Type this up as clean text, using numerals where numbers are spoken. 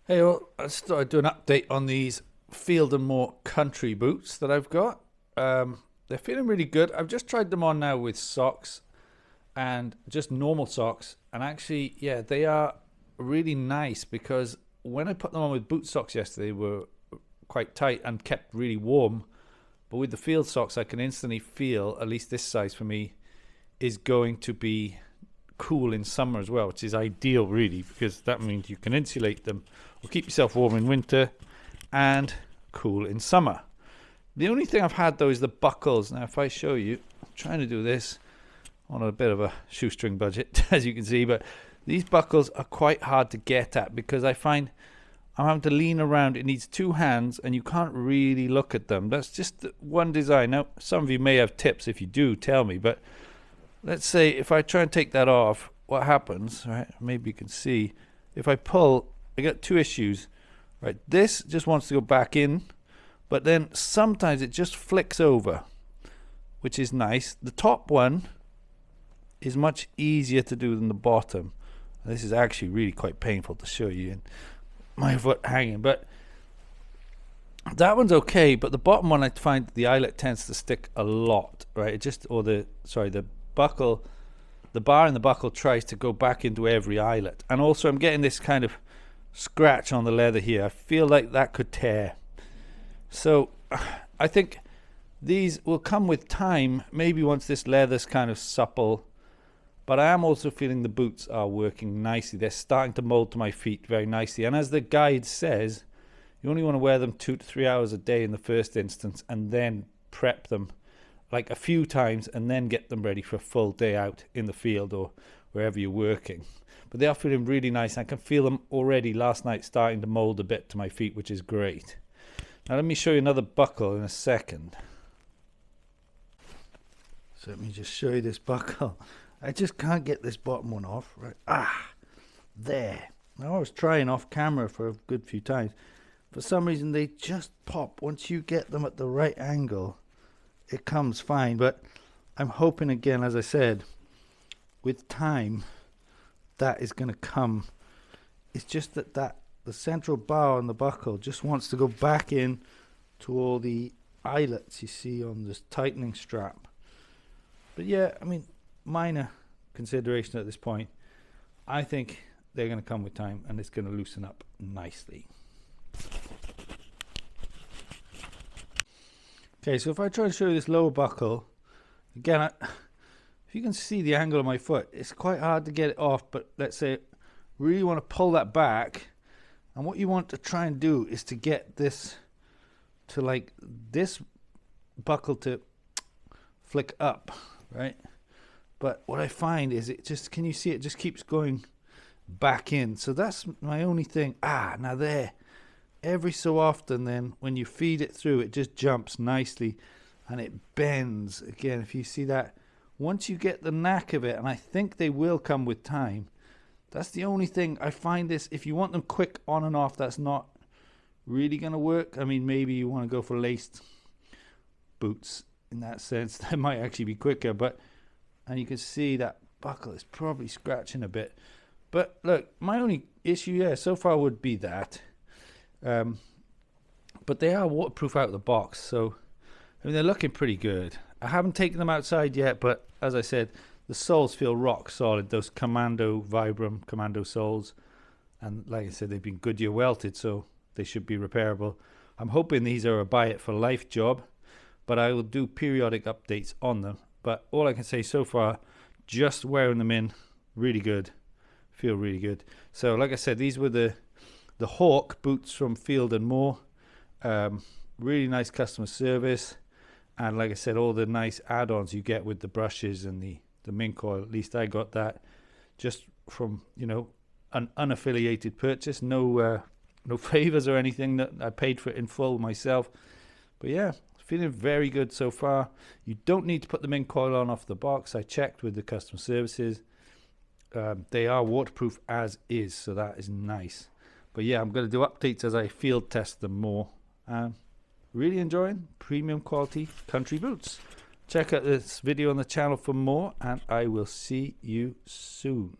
Hey, well, I just thought I'd do an update on these Field Moor country boots that I've got. They're feeling really good. I've just tried them on now with socks and just normal socks. And actually, yeah, they are really nice because when I put them on with boot socks yesterday, they were quite tight and kept really warm. But with the field socks, I can instantly feel, at least this size for me, is going to be cool in summer as well, which is ideal really, because that means you can insulate them or keep yourself warm in winter and cool in summer. The only thing I've had though is the buckles. Now if I show you, I'm trying to do this on a bit of a shoestring budget as you can see, but these buckles are quite hard to get at because I find I'm having to lean around. It needs two hands and you can't really look at them. That's just one design. Now some of you may have tips. If you do, tell me, but let's say if I try and take that off, what happens, right? Maybe you can see. If I pull, I got two issues, right? This just wants to go back in, but then sometimes it just flicks over, which is nice. The top one is much easier to do than the bottom. This is actually really quite painful to show you, and my foot hanging, but that one's okay. But the bottom one, I find the eyelet tends to stick a lot, right? It just, or the buckle, the bar in the buckle tries to go back into every eyelet. And also I'm getting this kind of scratch on the leather here. I feel like that could tear. So I think these will come with time, maybe once this leather's kind of supple. But I am also feeling the boots are working nicely. They're starting to mold to my feet very nicely. And as the guide says, you only want to wear them 2 to 3 hours a day in the first instance, and then prep them like a few times and then get them ready for a full day out in the field or wherever you're working. But they are feeling really nice. I can feel them already last night starting to mold a bit to my feet, which is great. Now let me show you another buckle in a second. So let me just show you this buckle. I just can't get this bottom one off. Right, there. Now I was trying off camera for a good few times. For some reason they just pop once you get them at the right angle. It comes fine, but I'm hoping again, as I said, with time that is going to come. It's just that the central bar on the buckle just wants to go back in to all the eyelets you see on this tightening strap. But yeah, I mean, minor consideration at this point. I think they're going to come with time and it's going to loosen up nicely. Okay, so if I try to show you this lower buckle, again, if you can see the angle of my foot, it's quite hard to get it off, but let's say really want to pull that back, and what you want to try and do is to get this to, like, this buckle to flick up, right? But what I find is it just, can you see it just keeps going back in? So that's my only thing. Now there. Every so often then when you feed it through, it just jumps nicely and it bends again. If you see that, once you get the knack of it, and I think they will come with time, that's the only thing. I find this, if you want them quick on and off, that's not really going to work. I mean, maybe you want to go for laced boots in that sense. That might actually be quicker, but, and you can see that buckle is probably scratching a bit. But look, my only issue so far would be that. But they are waterproof out of the box, so I mean they're looking pretty good. I haven't taken them outside yet, but as I said, the soles feel rock solid, those Commando Vibram Commando soles, and like I said, they've been Goodyear welted, so they should be repairable. I'm hoping these are a buy it for life job, but I will do periodic updates on them. But all I can say so far, just wearing them in, really good, feel really good. So like I said, these were the Hawk boots from Field Moor. Really nice customer service, and like I said, all the nice add-ons you get with the brushes and the mink oil. At least I got that just from, you know, an unaffiliated purchase, no favors or anything. That I paid for it in full myself. But yeah, feeling very good so far. You don't need to put the mink oil on off the box. I checked with the customer services. They are waterproof as is, so that is nice. But yeah, I'm going to do updates as I field test them more. Really enjoying premium quality country boots. Check out this video on the channel for more, and I will see you soon.